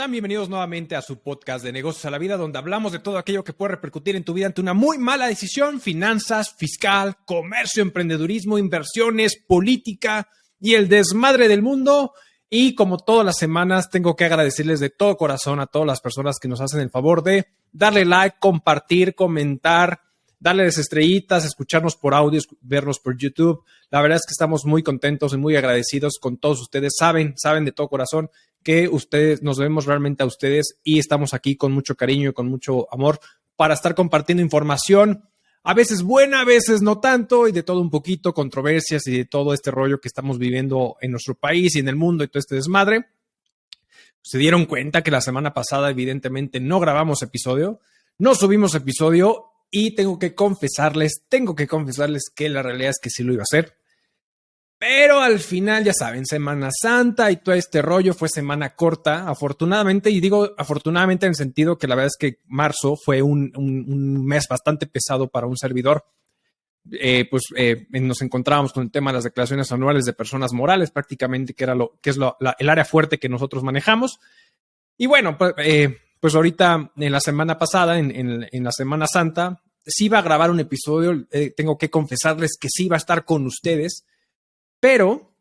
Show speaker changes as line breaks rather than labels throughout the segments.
están? Bienvenidos nuevamente a su podcast de Negocios a la Vida, donde hablamos de todo aquello que puede repercutir en tu vida ante una muy mala decisión: finanzas, fiscal, comercio, emprendedurismo, inversiones, política y el desmadre del mundo. Y como todas las semanas, tengo que agradecerles de todo corazón a todas las personas que nos hacen el favor de darle like, compartir, comentar, darles estrellitas, escucharnos por audio, vernos por YouTube. La verdad es que estamos muy contentos y muy agradecidos con todos ustedes. Saben de todo corazón que ustedes, nos debemos realmente a ustedes y estamos aquí con mucho cariño y con mucho amor para estar compartiendo información, a veces buena, a veces no tanto, y de todo un poquito, controversias y de todo este rollo que estamos viviendo en nuestro país y en el mundo y todo este desmadre. Se dieron cuenta que la semana pasada evidentemente no grabamos episodio, no subimos episodio y tengo que confesarles que la realidad es que sí lo iba a hacer. Pero al final, ya saben, Semana Santa y todo este rollo, fue semana corta, afortunadamente, y digo afortunadamente en el sentido que la verdad es que marzo fue un mes bastante pesado para un servidor. Nos encontrábamos con el tema de las declaraciones anuales de personas morales, prácticamente, que es el área fuerte que nosotros manejamos. Y bueno, pues ahorita en la semana pasada, en la Semana Santa, sí iba a grabar un episodio. Tengo que confesarles que sí iba a estar con ustedes. Pero,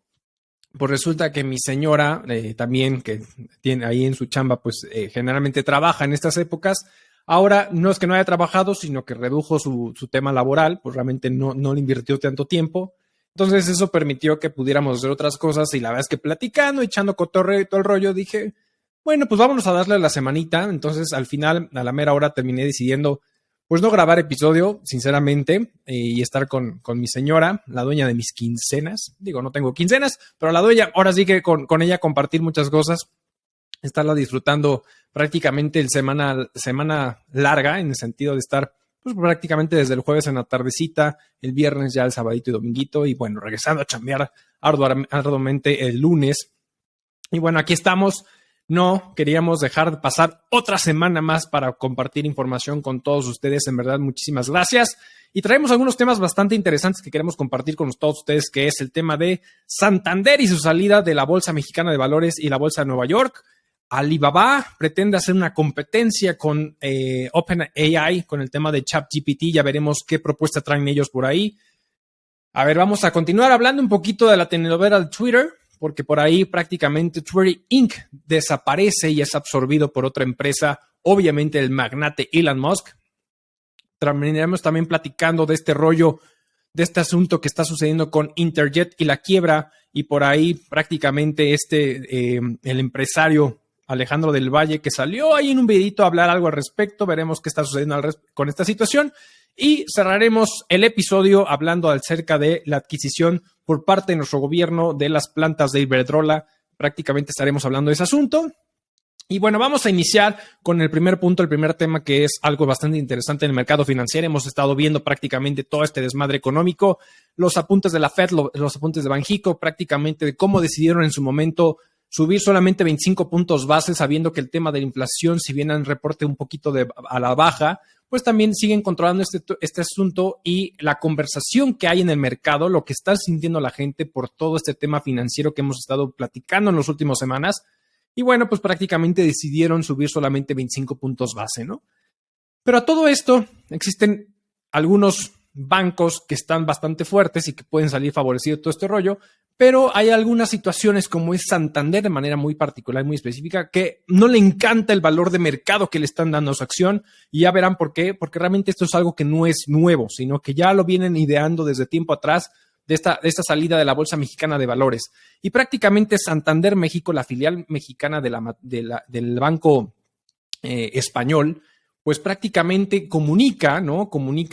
pues resulta que mi señora, también que tiene ahí en su chamba, pues generalmente trabaja en estas épocas. Ahora no es que no haya trabajado, sino que redujo su tema laboral, pues realmente no le invirtió tanto tiempo. Entonces eso permitió que pudiéramos hacer otras cosas y la verdad es que platicando, echando cotorreo y todo el rollo, dije, bueno, pues vámonos a darle la semanita. Entonces al final, a la mera hora, terminé decidiendo pues no grabar episodio, sinceramente, y estar con mi señora, la dueña de mis quincenas. Digo, no tengo quincenas, pero la dueña, ahora sí que con ella compartir muchas cosas, estarla disfrutando prácticamente el semana larga, en el sentido de estar pues prácticamente desde el jueves en la tardecita, el viernes ya el sabadito y dominguito, y bueno, regresando a chambear arduamente el lunes. Y bueno, aquí estamos. No queríamos dejar pasar otra semana más para compartir información con todos ustedes. En verdad, muchísimas gracias. Y traemos algunos temas bastante interesantes que queremos compartir con todos ustedes, que es el tema de Santander y su salida de la Bolsa Mexicana de Valores y la Bolsa de Nueva York. Alibaba pretende hacer una competencia con OpenAI con el tema de ChatGPT. Ya veremos qué propuesta traen ellos por ahí. A ver, vamos a continuar hablando un poquito de la telenovela de Twitter, porque por ahí prácticamente Twitter Inc. desaparece y es absorbido por otra empresa, obviamente el magnate Elon Musk. Terminaremos también platicando de este rollo, de este asunto que está sucediendo con Interjet y la quiebra, y por ahí prácticamente el empresario Alejandro del Valle, que salió ahí en un videito a hablar algo al respecto. Veremos qué está sucediendo con esta situación. Y cerraremos el episodio hablando acerca de la adquisición por parte de nuestro gobierno de las plantas de Iberdrola. Prácticamente estaremos hablando de ese asunto. Y bueno, vamos a iniciar con el primer punto, el primer tema, que es algo bastante interesante en el mercado financiero. Hemos estado viendo prácticamente todo este desmadre económico, los apuntes de la Fed, los apuntes de Banxico, prácticamente de cómo decidieron en su momento subir solamente 25 puntos base, sabiendo que el tema de la inflación, si bien han reporte un poquito a la baja, pues también siguen controlando este asunto, y la conversación que hay en el mercado, lo que está sintiendo la gente por todo este tema financiero que hemos estado platicando en las últimas semanas. Y bueno, pues prácticamente decidieron subir solamente 25 puntos base, ¿no? Pero a todo esto existen algunos bancos que están bastante fuertes y que pueden salir favorecidos de todo este rollo, pero hay algunas situaciones, como es Santander, de manera muy particular y muy específica, que no le encanta el valor de mercado que le están dando a su acción, y ya verán por qué, porque realmente esto es algo que no es nuevo, sino que ya lo vienen ideando desde tiempo atrás, de esta salida de la Bolsa Mexicana de Valores. Y prácticamente Santander México, la filial mexicana del Banco Español, pues prácticamente comunica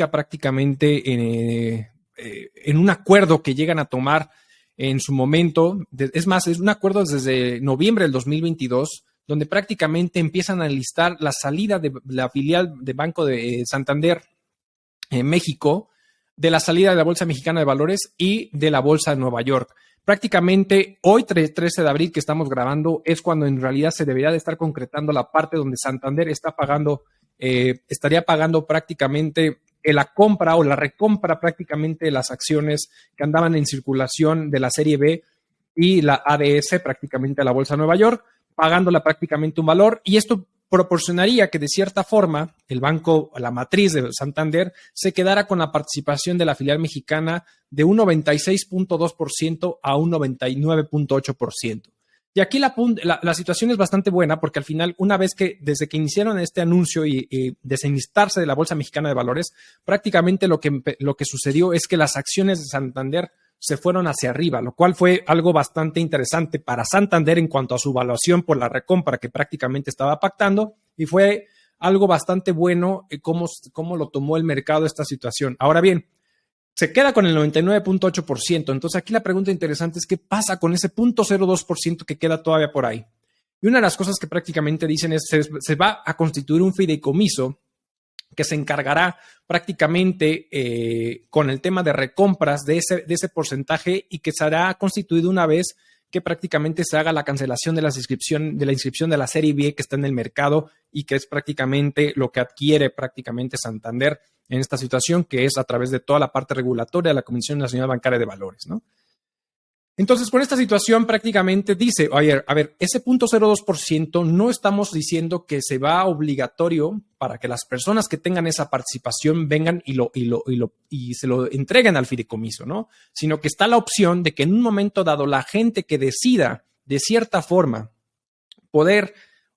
prácticamente en un acuerdo que llegan a tomar en su momento. Es más, es un acuerdo desde noviembre del 2022, donde prácticamente empiezan a listar la salida de la filial de Banco de Santander en México, de la salida de la Bolsa Mexicana de Valores y de la Bolsa de Nueva York. Prácticamente hoy, 13 de abril, que estamos grabando, es cuando en realidad se debería de estar concretando la parte donde Santander estaría pagando prácticamente la compra o la recompra prácticamente de las acciones que andaban en circulación de la Serie B y la ADS, prácticamente a la Bolsa de Nueva York. pagándola prácticamente un valor, y esto proporcionaría que de cierta forma el banco, la matriz de Santander, se quedara con la participación de la filial mexicana de un 96.2% a un 99.8%. Y aquí la situación es bastante buena porque al final, una vez que desde que iniciaron este anuncio y desenlistarse de la Bolsa Mexicana de Valores, prácticamente lo que sucedió es que las acciones de Santander se fueron hacia arriba, lo cual fue algo bastante interesante para Santander en cuanto a su valuación por la recompra que prácticamente estaba pactando, y fue algo bastante bueno cómo lo tomó el mercado esta situación. Ahora bien, se queda con el 99.8%. Entonces aquí la pregunta interesante es qué pasa con ese 0.02% que queda todavía por ahí. Y una de las cosas que prácticamente dicen es se va a constituir un fideicomiso que se encargará prácticamente con el tema de recompras de ese porcentaje, y que será constituido una vez que prácticamente se haga la cancelación de la inscripción de la Serie B que está en el mercado, y que es prácticamente lo que adquiere prácticamente Santander en esta situación, que es a través de toda la parte regulatoria de la Comisión Nacional Bancaria de Valores, ¿no? Entonces, con esta situación prácticamente dice, oye, a ver, ese 0.02% no estamos diciendo que se va obligatorio para que las personas que tengan esa participación vengan y se lo entreguen al fideicomiso, ¿no? Sino que está la opción de que en un momento dado la gente que decida de cierta forma poder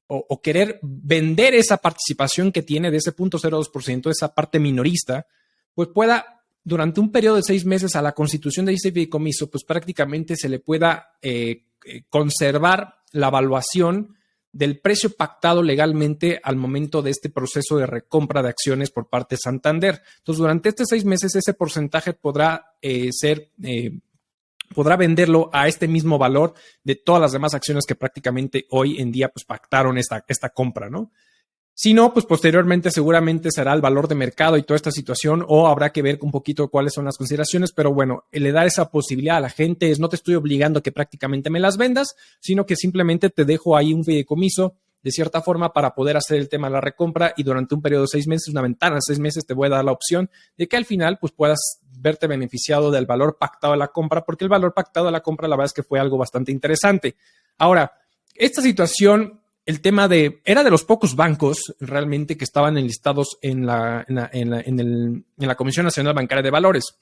o querer vender esa participación que tiene de ese 0.02%, esa parte minorista, pues pueda, durante un periodo de 6 meses a la constitución de ese fideicomiso, pues prácticamente se le pueda conservar la evaluación del precio pactado legalmente al momento de este proceso de recompra de acciones por parte de Santander. Entonces, durante estos 6 meses, ese porcentaje podrá podrá venderlo a este mismo valor de todas las demás acciones que prácticamente hoy en día pues pactaron esta compra, ¿no? Si no, pues posteriormente seguramente será el valor de mercado y toda esta situación, o habrá que ver un poquito cuáles son las consideraciones, pero bueno, le da esa posibilidad a la gente, no te estoy obligando a que prácticamente me las vendas, sino que simplemente te dejo ahí un fideicomiso de cierta forma para poder hacer el tema de la recompra, y durante un periodo de 6 meses, una ventana de 6 meses, te voy a dar la opción de que al final pues puedas verte beneficiado del valor pactado de la compra, porque el valor pactado de la compra la verdad es que fue algo bastante interesante. Ahora, esta situación, el tema era de los pocos bancos realmente que estaban enlistados en la Comisión Nacional Bancaria de Valores.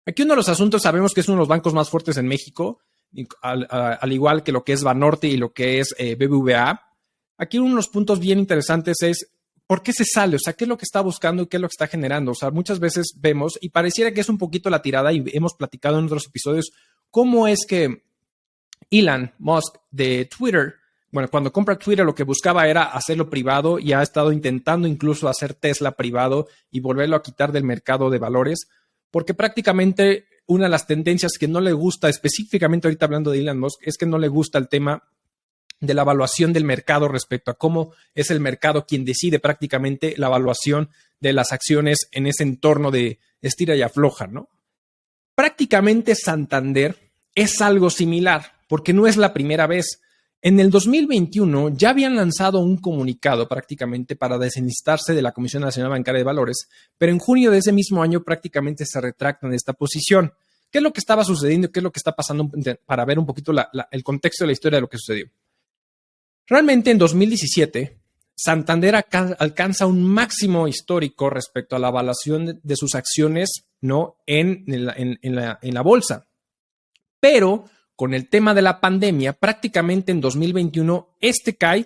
Aquí uno de los asuntos, sabemos que es uno de los bancos más fuertes en México, al igual que lo que es Banorte y lo que es BBVA. Aquí uno de los puntos bien interesantes es ¿por qué se sale? O sea, ¿qué es lo que está buscando y qué es lo que está generando? O sea, muchas veces vemos, y pareciera que es un poquito la tirada, y hemos platicado en otros episodios, cómo es que Elon Musk de Twitter, bueno, cuando compra Twitter lo que buscaba era hacerlo privado, y ha estado intentando incluso hacer Tesla privado y volverlo a quitar del mercado de valores, porque prácticamente una de las tendencias que no le gusta, específicamente ahorita hablando de Elon Musk, es que no le gusta el tema de la evaluación del mercado respecto a cómo es el mercado quien decide prácticamente la evaluación de las acciones en ese entorno de estira y afloja, ¿no? Prácticamente Santander es algo similar, porque no es la primera vez. En el 2021 ya habían lanzado un comunicado prácticamente para desenlistarse de la Comisión Nacional Bancaria de Valores, pero en junio de ese mismo año prácticamente se retractan de esta posición. ¿Qué es lo que estaba sucediendo? ¿Qué es lo que está pasando? Para ver un poquito el contexto de la historia de lo que sucedió. Realmente en 2017, Santander alcanza un máximo histórico respecto a la evaluación de sus acciones, ¿no? en la bolsa. Pero con el tema de la pandemia, prácticamente en 2021, cae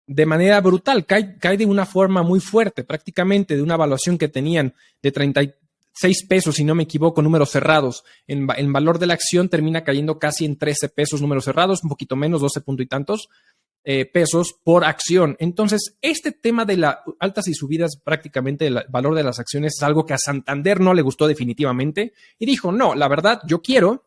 de manera brutal, cae de una forma muy fuerte, prácticamente de una evaluación que tenían de 36 pesos, si no me equivoco, números cerrados. En valor de la acción termina cayendo casi en 13 pesos, números cerrados, un poquito menos, 12 punto y tantos pesos por acción. Entonces, este tema de las altas y subidas prácticamente del valor de las acciones es algo que a Santander no le gustó definitivamente, y dijo, no, la verdad, yo creo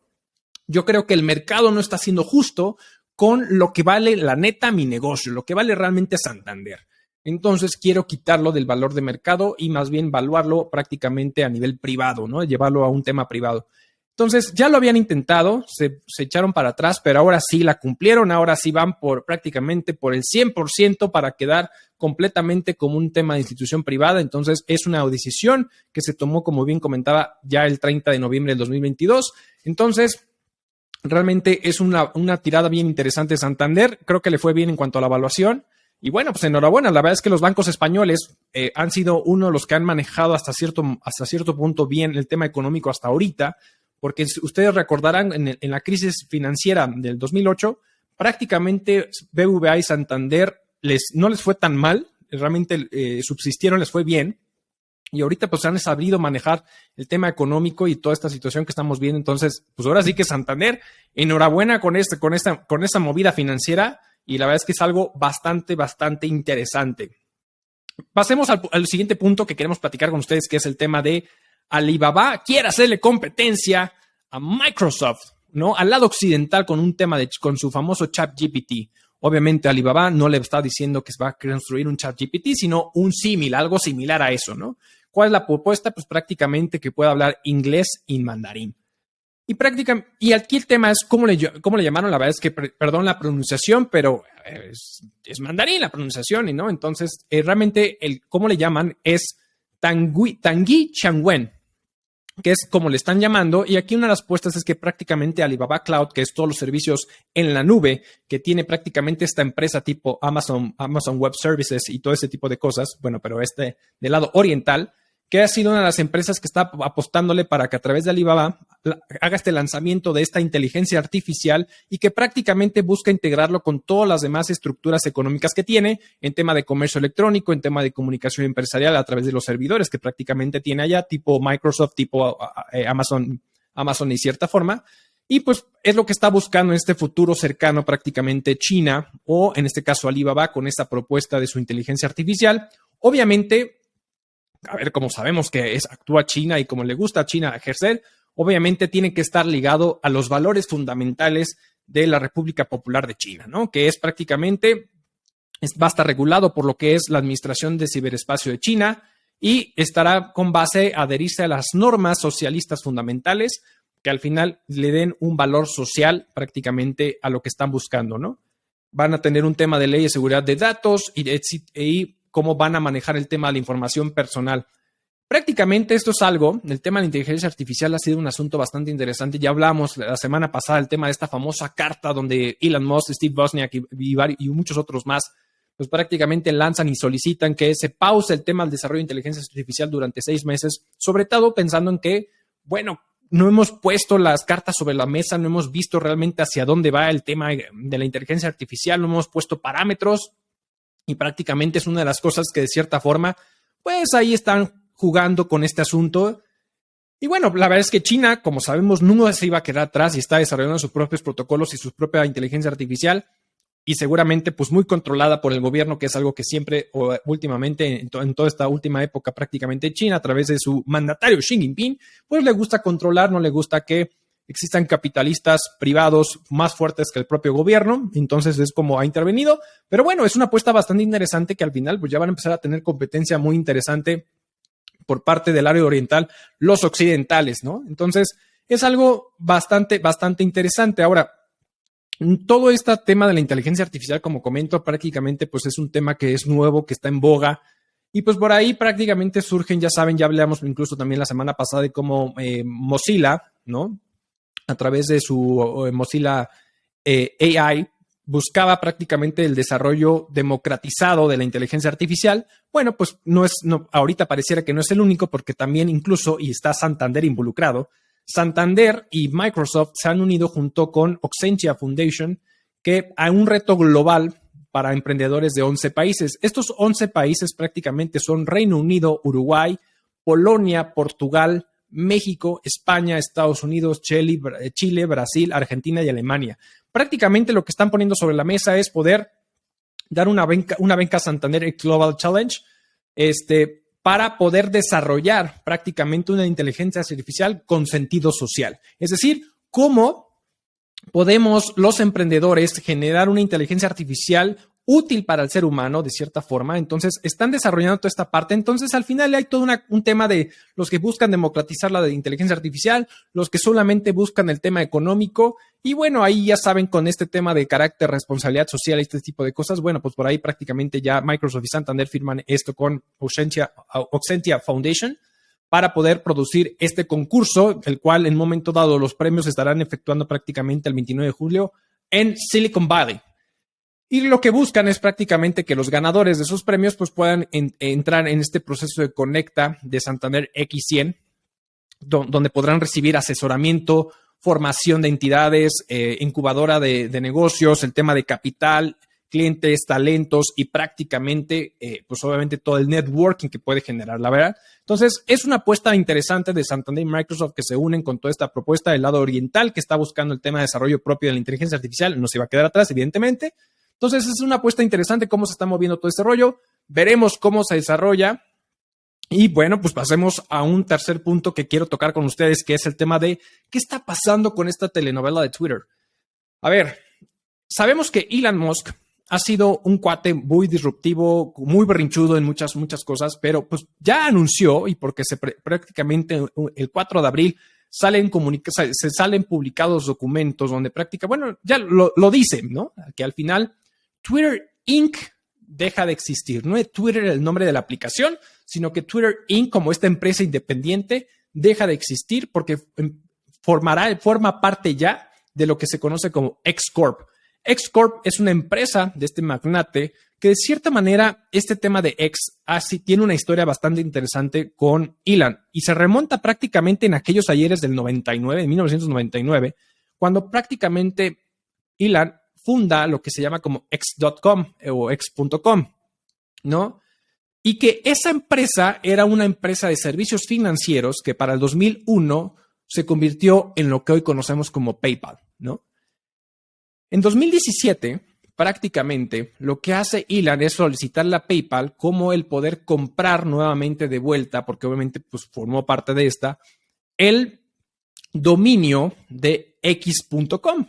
que el mercado no está siendo justo con lo que vale la neta mi negocio, lo que vale realmente Santander. Entonces quiero quitarlo del valor de mercado y más bien valuarlo prácticamente a nivel privado, ¿no? Llevarlo a un tema privado. Entonces ya lo habían intentado, se echaron para atrás, pero ahora sí la cumplieron, ahora sí van prácticamente por el 100% para quedar completamente como un tema de institución privada. Entonces es una decisión que se tomó, como bien comentaba, ya el 30 de noviembre del 2022. Entonces, Realmente es una tirada bien interesante de Santander. Creo que le fue bien en cuanto a la evaluación. Y bueno, pues enhorabuena. La verdad es que los bancos españoles han sido uno de los que han manejado hasta cierto punto bien el tema económico hasta ahorita, porque ustedes recordarán en la crisis financiera del 2008, prácticamente BBVA y Santander no les fue tan mal, realmente subsistieron, les fue bien. Y ahorita pues han sabido manejar el tema económico y toda esta situación que estamos viendo. Entonces, pues ahora sí que Santander, enhorabuena con esta movida financiera. Y la verdad es que es algo bastante interesante. Pasemos al siguiente punto que queremos platicar con ustedes, que es el tema de Alibaba quiere hacerle competencia a Microsoft, ¿no? Al lado occidental con un tema con su famoso ChatGPT. Obviamente Alibaba no le está diciendo que se va a construir un ChatGPT, sino algo similar a eso, ¿no? ¿Cuál es la propuesta? Pues prácticamente que pueda hablar inglés y mandarín. Y aquí el tema es cómo le llamaron. La verdad es que, perdón la pronunciación, pero es mandarín la pronunciación, ¿no? Entonces, realmente cómo le llaman es Tanguy Changwen, que es como le están llamando. Y aquí una de las puestas es que prácticamente Alibaba Cloud, que es todos los servicios en la nube, que tiene prácticamente esta empresa tipo Amazon Web Services y todo ese tipo de cosas, bueno, pero del lado oriental, que ha sido una de las empresas que está apostándole para que a través de Alibaba haga este lanzamiento de esta inteligencia artificial y que prácticamente busca integrarlo con todas las demás estructuras económicas que tiene en tema de comercio electrónico, en tema de comunicación empresarial a través de los servidores que prácticamente tiene allá, tipo Microsoft, tipo Amazon y cierta forma. Y pues es lo que está buscando en este futuro cercano prácticamente China, o en este caso Alibaba, con esta propuesta de su inteligencia artificial. Obviamente, a ver, como sabemos que actúa China y como le gusta a China ejercer, obviamente tiene que estar ligado a los valores fundamentales de la República Popular de China, ¿no? Que es prácticamente, va a estar regulado por lo que es la Administración de Ciberespacio de China y estará con base a adherirse a las normas socialistas fundamentales que al final le den un valor social prácticamente a lo que están buscando, ¿no? Van a tener un tema de ley de seguridad de datos y cómo van a manejar el tema de la información personal. Prácticamente esto es algo, el tema de la inteligencia artificial ha sido un asunto bastante interesante. Ya hablamos la semana pasada del tema de esta famosa carta donde Elon Musk, Steve Wozniak y muchos otros más, pues prácticamente lanzan y solicitan que se pause el tema del desarrollo de inteligencia artificial durante 6 meses, sobre todo pensando en que, bueno, no hemos puesto las cartas sobre la mesa, no hemos visto realmente hacia dónde va el tema de la inteligencia artificial, no hemos puesto parámetros. Y prácticamente es una de las cosas que de cierta forma, pues ahí están jugando con este asunto. Y bueno, la verdad es que China, como sabemos, no se iba a quedar atrás y está desarrollando sus propios protocolos y su propia inteligencia artificial. Y seguramente pues muy controlada por el gobierno, que es algo que siempre o últimamente, en toda esta última época prácticamente China, a través de su mandatario Xi Jinping, pues le gusta controlar, no le gusta que existan capitalistas privados más fuertes que el propio gobierno. Entonces es como ha intervenido. Pero bueno, es una apuesta bastante interesante que al final pues ya van a empezar a tener competencia muy interesante por parte del área oriental, los occidentales, ¿no? Entonces es algo bastante interesante. Ahora, todo este tema de la inteligencia artificial, como comento, prácticamente pues es un tema que es nuevo, que está en boga. Y pues por ahí prácticamente surgen, ya saben, ya hablamos incluso también la semana pasada de cómo Mozilla, ¿no? A través de su Mozilla AI, buscaba prácticamente el desarrollo democratizado de la inteligencia artificial. Bueno, pues ahorita pareciera que no es el único, porque también incluso, y está Santander involucrado, Santander y Microsoft se han unido junto con Oxentia Foundation, que hay un reto global para emprendedores de 11 países. Estos 11 países prácticamente son Reino Unido, Uruguay, Polonia, Portugal, México, España, Estados Unidos, Chile, Brasil, Argentina y Alemania. Prácticamente lo que están poniendo sobre la mesa es poder dar una beca Santander Global Challenge para poder desarrollar prácticamente una inteligencia artificial con sentido social. Es decir, cómo podemos los emprendedores generar una inteligencia artificial útil para el ser humano de cierta forma. Entonces están desarrollando toda esta parte. Entonces al final hay todo un tema de los que buscan democratizar la de inteligencia artificial, los que solamente buscan el tema económico. Y bueno, ahí ya saben, con este tema de carácter, responsabilidad social y este tipo de cosas, bueno, pues por ahí prácticamente ya Microsoft y Santander firman esto con Oxentia Foundation para poder producir este concurso, el cual en un momento dado los premios se estarán efectuando prácticamente el 29 de julio en Silicon Valley. Y lo que buscan es prácticamente que los ganadores de esos premios pues puedan entrar en este proceso de Conecta de Santander X100, donde podrán recibir asesoramiento, formación de entidades, incubadora de negocios, el tema de capital, clientes, talentos y prácticamente, pues obviamente todo el networking que puede generar, la verdad. Entonces, es una apuesta interesante de Santander y Microsoft que se unen con toda esta propuesta del lado oriental que está buscando el tema de desarrollo propio de la inteligencia artificial. No se va a quedar atrás, evidentemente. Entonces, es una apuesta interesante cómo se está moviendo todo este rollo. Veremos cómo se desarrolla. Y bueno, pues pasemos a un tercer punto que quiero tocar con ustedes, que es el tema de qué está pasando con esta telenovela de Twitter. A ver, sabemos que Elon Musk ha sido un cuate muy disruptivo, muy berrinchudo en muchas cosas, pero pues ya anunció, y porque prácticamente el 4 de abril se salen publicados documentos donde bueno, ya lo dicen, ¿no? Que al final Twitter Inc. deja de existir. No es Twitter el nombre de la aplicación, sino que Twitter Inc. como esta empresa independiente deja de existir porque forma parte ya de lo que se conoce como X-Corp. X-Corp es una empresa de este magnate que de cierta manera este tema de X así tiene una historia bastante interesante con Elon y se remonta prácticamente en aquellos ayeres del 99, en 1999, cuando prácticamente Elon funda lo que se llama como X.com o X.com, ¿no? Y que esa empresa era una empresa de servicios financieros que para el 2001 se convirtió en lo que hoy conocemos como PayPal, ¿no? En 2017, prácticamente, lo que hace Elon es solicitarle a PayPal como el poder comprar nuevamente de vuelta, porque obviamente pues, formó parte de el dominio de X.com,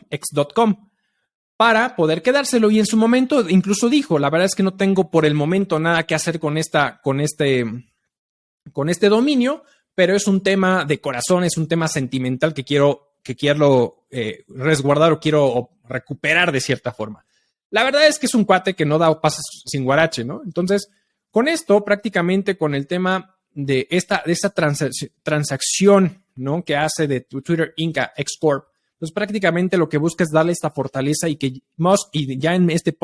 para poder quedárselo. Y en su momento incluso dijo, la verdad es que no tengo por el momento nada que hacer con este dominio, pero es un tema de corazón, es un tema sentimental que quiero resguardar o quiero recuperar de cierta forma. La verdad es que es un cuate que no da pasos sin guarache, ¿no? Entonces, con esto, prácticamente con el tema de esta transacción, ¿no? Que hace de Twitter Inc. a X-Corp, pues prácticamente lo que busca es darle esta fortaleza y que Musk, y ya en este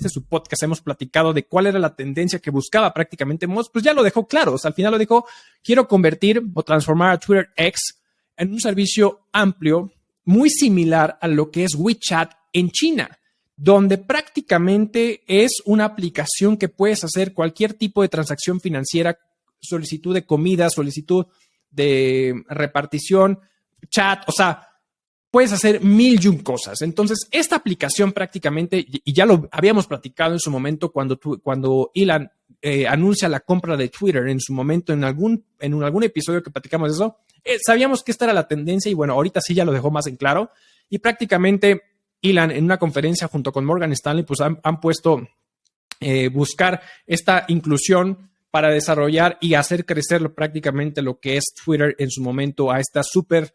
subpodcast hemos platicado de cuál era la tendencia que buscaba prácticamente Musk, pues ya lo dejó claro. O sea, al final lo dijo, quiero convertir o transformar a Twitter X en un servicio amplio, muy similar a lo que es WeChat en China, donde prácticamente es una aplicación que puedes hacer cualquier tipo de transacción financiera, solicitud de comida, solicitud de repartición, chat, o sea, puedes hacer 1001 cosas. Entonces, esta aplicación prácticamente, y ya lo habíamos platicado en su momento cuando Elon anuncia la compra de Twitter en su momento, en algún episodio que platicamos de eso, sabíamos que esta era la tendencia y bueno, ahorita sí ya lo dejó más en claro. Y prácticamente Elon en una conferencia junto con Morgan Stanley, pues han puesto buscar esta inclusión para desarrollar y hacer crecer prácticamente lo que es Twitter en su momento a esta súper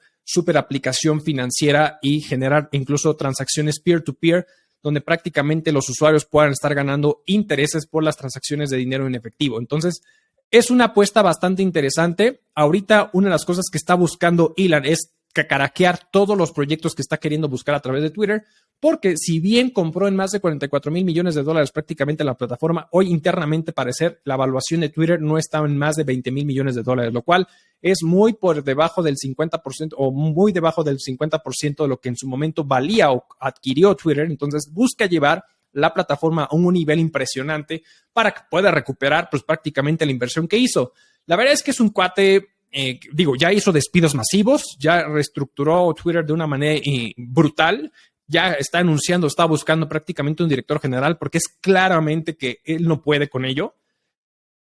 aplicación financiera y generar incluso transacciones peer-to-peer, donde prácticamente los usuarios puedan estar ganando intereses por las transacciones de dinero en efectivo. Entonces, es una apuesta bastante interesante. Ahorita, una de las cosas que está buscando Elon es cacaraquear todos los proyectos que está queriendo buscar a través de Twitter, porque si bien compró en más de 44 mil millones de dólares prácticamente la plataforma, hoy internamente parecer la evaluación de Twitter no está en más de 20 mil millones de dólares, lo cual es muy por debajo del 50% o muy debajo del 50% de lo que en su momento valía o adquirió Twitter. Entonces busca llevar la plataforma a un nivel impresionante para que pueda recuperar pues prácticamente la inversión que hizo. La verdad es que es un cuate, ya hizo despidos masivos, ya reestructuró Twitter de una manera brutal, ya está anunciando, está buscando prácticamente un director general porque es claramente que él no puede con ello.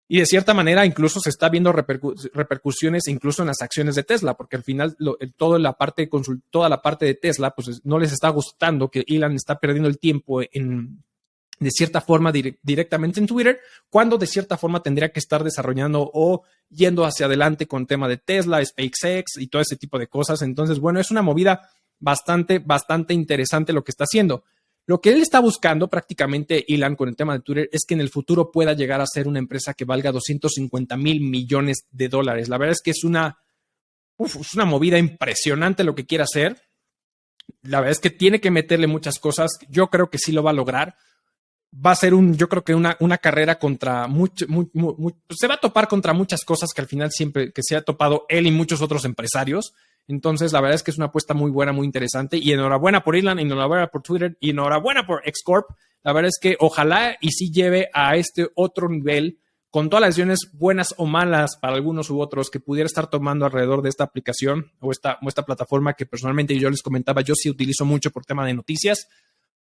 Y de cierta manera incluso se está viendo repercusiones incluso en las acciones de Tesla, porque al final toda la parte de Tesla pues no les está gustando que Elon está perdiendo el tiempo de cierta forma directamente en Twitter, cuando de cierta forma tendría que estar desarrollando o yendo hacia adelante con tema de Tesla, SpaceX y todo ese tipo de cosas. Entonces, bueno, es una movida bastante interesante lo que está haciendo. Lo que él está buscando prácticamente, Elon, con el tema de Twitter, es que en el futuro pueda llegar a ser una empresa que valga 250,000 millones de dólares. La verdad es que es una movida impresionante lo que quiere hacer. La verdad es que tiene que meterle muchas cosas. Yo creo que sí lo va a lograr. Va a ser yo creo que una carrera contra se va a topar contra muchas cosas que al final siempre que se ha topado él y muchos otros empresarios. Entonces, la verdad es que es una apuesta muy buena, muy interesante. Y enhorabuena por Elon, enhorabuena por Twitter y enhorabuena por X-Corp. La verdad es que ojalá y sí lleve a este otro nivel con todas las decisiones buenas o malas para algunos u otros que pudiera estar tomando alrededor de esta aplicación o esta plataforma que personalmente yo les comentaba, yo sí utilizo mucho por tema de noticias.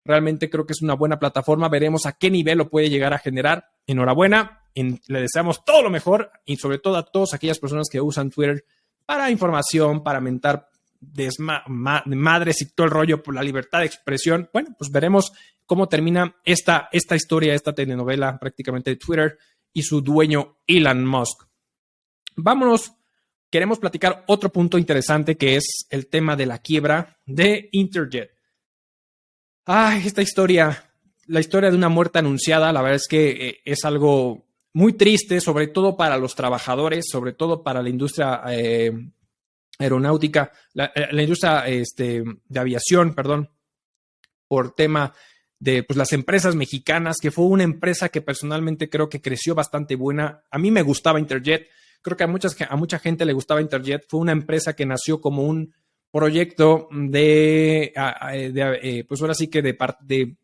Realmente creo que es una buena plataforma. Veremos a qué nivel lo puede llegar a generar. Enhorabuena. Le deseamos todo lo mejor y sobre todo a todas aquellas personas que usan Twitter para información, para mentar madres y todo el rollo por la libertad de expresión. Bueno, pues veremos cómo termina esta historia, esta telenovela prácticamente de Twitter y su dueño Elon Musk. Vámonos. Queremos platicar otro punto interesante que es el tema de la quiebra de Interjet. Ay, esta historia, la historia de una muerte anunciada, la verdad es que es algo muy triste, sobre todo para los trabajadores, sobre todo para la industria aeronáutica, la industria de aviación, perdón, por tema de pues, las empresas mexicanas, que fue una empresa que personalmente creo que creció bastante buena. A mí me gustaba Interjet, creo que a mucha gente le gustaba Interjet. Fue una empresa que nació como un proyecto pues ahora sí que de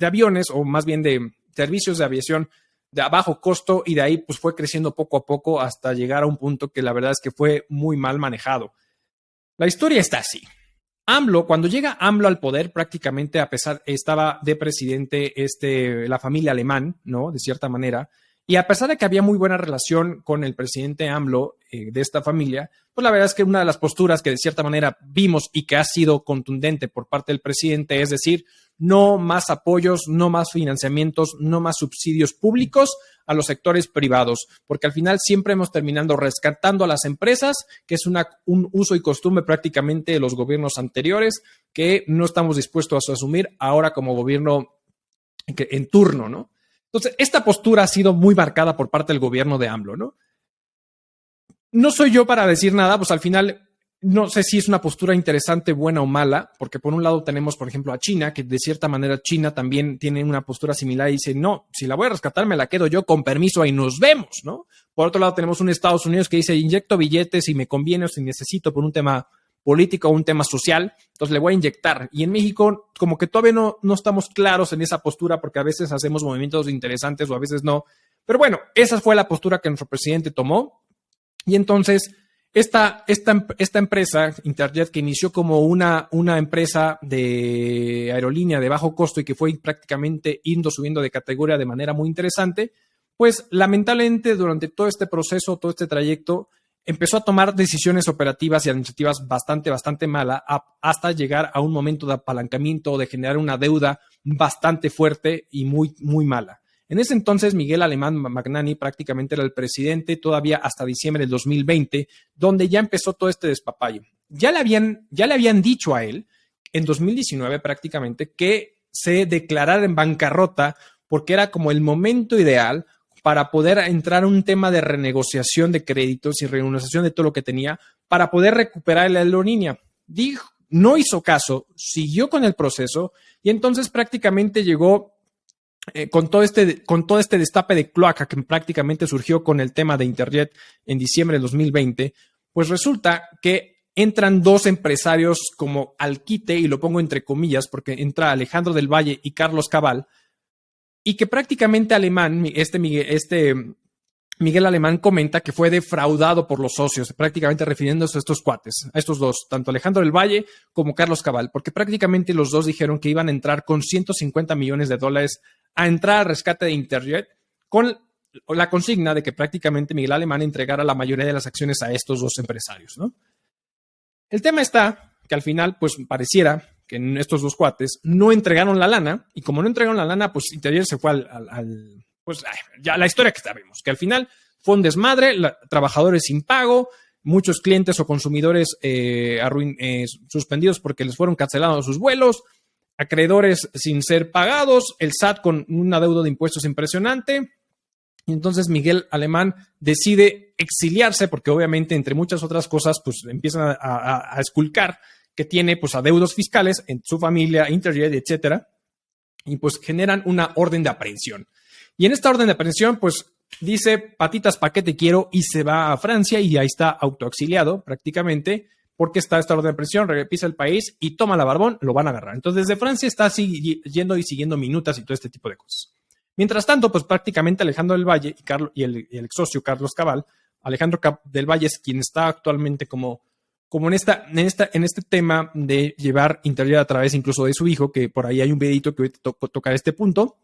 aviones, o más bien de servicios de aviación de a bajo costo, y de ahí pues fue creciendo poco a poco hasta llegar a un punto que la verdad es que fue muy mal manejado. La historia está así. Cuando llega AMLO al poder, prácticamente estaba de presidente la familia Alemán, ¿no? De cierta manera. Y a pesar de que había muy buena relación con el presidente AMLO de esta familia, pues la verdad es que una de las posturas que de cierta manera vimos y que ha sido contundente por parte del presidente es decir, no más apoyos, no más financiamientos, no más subsidios públicos a los sectores privados, porque al final siempre hemos terminado rescatando a las empresas, que es un uso y costumbre prácticamente de los gobiernos anteriores, que no estamos dispuestos a asumir ahora como gobierno en turno, ¿no? Entonces, esta postura ha sido muy marcada por parte del gobierno de AMLO, ¿no? No soy yo para decir nada, pues al final no sé si es una postura interesante, buena o mala, porque por un lado tenemos, por ejemplo, a China, que de cierta manera China también tiene una postura similar y dice, no, si la voy a rescatar me la quedo yo con permiso y nos vemos, ¿no? Por otro lado tenemos un Estados Unidos que dice, inyecto billetes si me conviene o si necesito por un tema político o un tema social, entonces le voy a inyectar. Y en México como que todavía no estamos claros en esa postura porque a veces hacemos movimientos interesantes o a veces no. Pero bueno, esa fue la postura que nuestro presidente tomó. Y entonces esta empresa, Interjet, que inició como una empresa de aerolínea de bajo costo y que fue prácticamente subiendo de categoría de manera muy interesante, pues lamentablemente durante todo este proceso, todo este trayecto, empezó a tomar decisiones operativas y administrativas bastante malas hasta llegar a un momento de apalancamiento, de generar una deuda bastante fuerte y muy, muy mala. En ese entonces, Miguel Alemán Magnani prácticamente era el presidente todavía hasta diciembre del 2020, donde ya empezó todo este despapalle. Ya le habían dicho a él en 2019 prácticamente que se declarara en bancarrota porque era como el momento ideal para poder entrar a un tema de renegociación de créditos y renegociación de todo lo que tenía para poder recuperar la aerolínea. No hizo caso, siguió con el proceso y entonces prácticamente llegó con todo este destape de cloaca que prácticamente surgió con el tema de Interjet en diciembre de 2020, pues resulta que entran dos empresarios como al quite, y lo pongo entre comillas porque entra Alejandro del Valle y Carlos Cabal, y que prácticamente Miguel Alemán comenta que fue defraudado por los socios, prácticamente refiriéndose a estos cuates, a estos dos, tanto Alejandro del Valle como Carlos Cabal, porque prácticamente los dos dijeron que iban a entrar con $150 millones a entrar al rescate de Interjet con la consigna de que prácticamente Miguel Alemán entregara la mayoría de las acciones a estos dos empresarios, ¿no? El tema está que al final, pues pareciera que estos dos cuates no entregaron la lana, y como no entregaron la lana, pues Interjet se fue pues ya la historia que sabemos, que al final fue un desmadre, trabajadores sin pago, muchos clientes o consumidores suspendidos porque les fueron cancelados sus vuelos, acreedores sin ser pagados, el SAT con un adeudo de impuestos impresionante. Y entonces Miguel Alemán decide exiliarse porque obviamente, entre muchas otras cosas, pues empiezan a esculcar que tiene pues adeudos fiscales en su familia, Interjet, etcétera, y pues generan una orden de aprehensión. Y en esta orden de aprehensión, pues dice, patitas, ¿pa' qué te quiero? Y se va a Francia y ahí está autoexiliado prácticamente, porque está esta orden de aprehensión, pisa el país y toma la barbón, lo van a agarrar. Entonces desde Francia está yendo y siguiendo minutas y todo este tipo de cosas. Mientras tanto, pues prácticamente Alejandro del Valle y el ex socio Carlos Cabal, Alejandro del Valle es quien está actualmente como en este tema de llevar Interjet a través incluso de su hijo, que por ahí hay un videito que hoy toca este punto.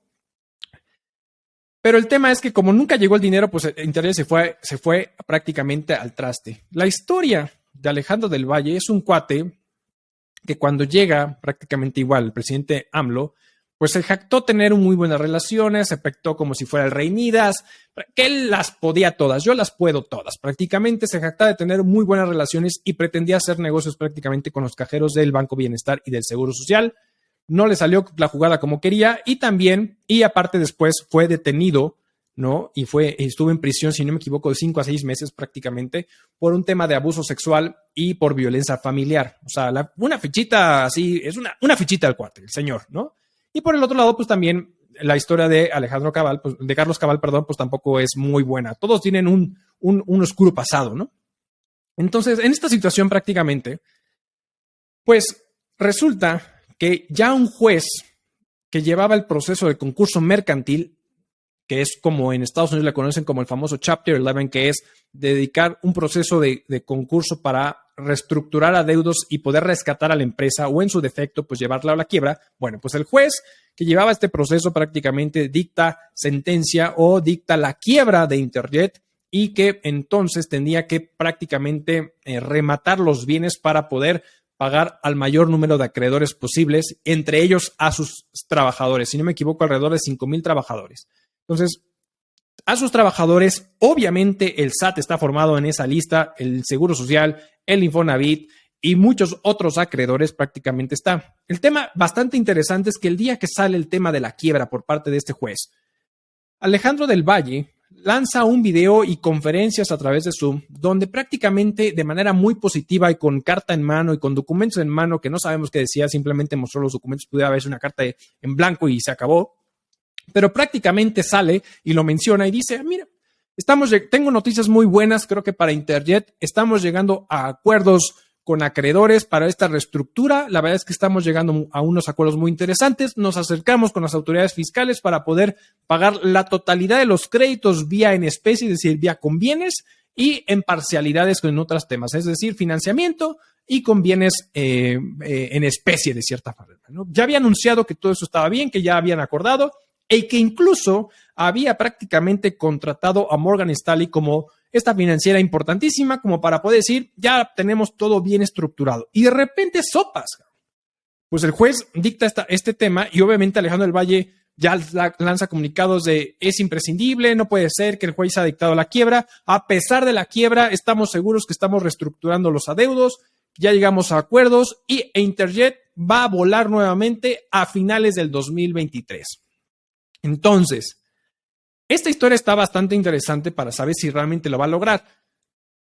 Pero el tema es que como nunca llegó el dinero, pues Interjet se fue prácticamente al traste. La historia de Alejandro del Valle es un cuate que cuando llega prácticamente igual el presidente AMLO, pues se jactó tener muy buenas relaciones, se jactó como si fuera el rey Midas, que él las podía todas, yo las puedo todas. Prácticamente se jactaba de tener muy buenas relaciones y pretendía hacer negocios prácticamente con los cajeros del Banco Bienestar y del Seguro Social. No le salió la jugada como quería y aparte después fue detenido, ¿no? Y estuvo en prisión, si no me equivoco, de 5 a 6 meses prácticamente por un tema de abuso sexual y por violencia familiar. O sea, una fichita así, es una fichita al cuate, el señor, ¿no? Y por el otro lado, pues también la historia de Alejandro Cabal, pues, de Carlos Cabal, perdón, pues tampoco es muy buena. Todos tienen un oscuro pasado, ¿no? Entonces, en esta situación prácticamente, pues resulta que ya un juez que llevaba el proceso de concurso mercantil, que es como en Estados Unidos le conocen como el famoso Chapter 11, que es dedicar un proceso de concurso para reestructurar adeudos y poder rescatar a la empresa o en su defecto, pues llevarla a la quiebra. Bueno, pues el juez que llevaba este proceso prácticamente dicta sentencia o dicta la quiebra de Interjet y que entonces tenía que prácticamente rematar los bienes para poder pagar al mayor número de acreedores posibles, entre ellos a sus trabajadores. Si no me equivoco, alrededor de 5,000 trabajadores. Entonces, a sus trabajadores, obviamente el SAT está formado en esa lista, el Seguro Social, el Infonavit y muchos otros acreedores prácticamente está. El tema bastante interesante es que el día que sale el tema de la quiebra por parte de este juez, Alejandro del Valle lanza un video y conferencias a través de Zoom, donde prácticamente de manera muy positiva y con carta en mano y con documentos en mano que no sabemos qué decía, simplemente mostró los documentos, pudiera haberse una carta en blanco y se acabó. Pero prácticamente sale y lo menciona y dice, mira, tengo noticias muy buenas, creo que para Interjet estamos llegando a acuerdos con acreedores para esta reestructura. La verdad es que estamos llegando a unos acuerdos muy interesantes. Nos acercamos con las autoridades fiscales para poder pagar la totalidad de los créditos vía en especie, es decir, vía con bienes y en parcialidades con otros temas, es decir, financiamiento y con bienes en especie de cierta forma, ¿no? Ya había anunciado que todo eso estaba bien, que ya habían acordado y que incluso había prácticamente contratado a Morgan Stanley como esta financiera importantísima, como para poder decir, ya tenemos todo bien estructurado. Y de repente sopas. Pues el juez dicta este tema y obviamente Alejandro del Valle ya lanza comunicados de es imprescindible, no puede ser que el juez haya dictado la quiebra. A pesar de la quiebra, estamos seguros que estamos reestructurando los adeudos, ya llegamos a acuerdos y Interjet va a volar nuevamente a finales del 2023. Entonces, esta historia está bastante interesante para saber si realmente lo va a lograr.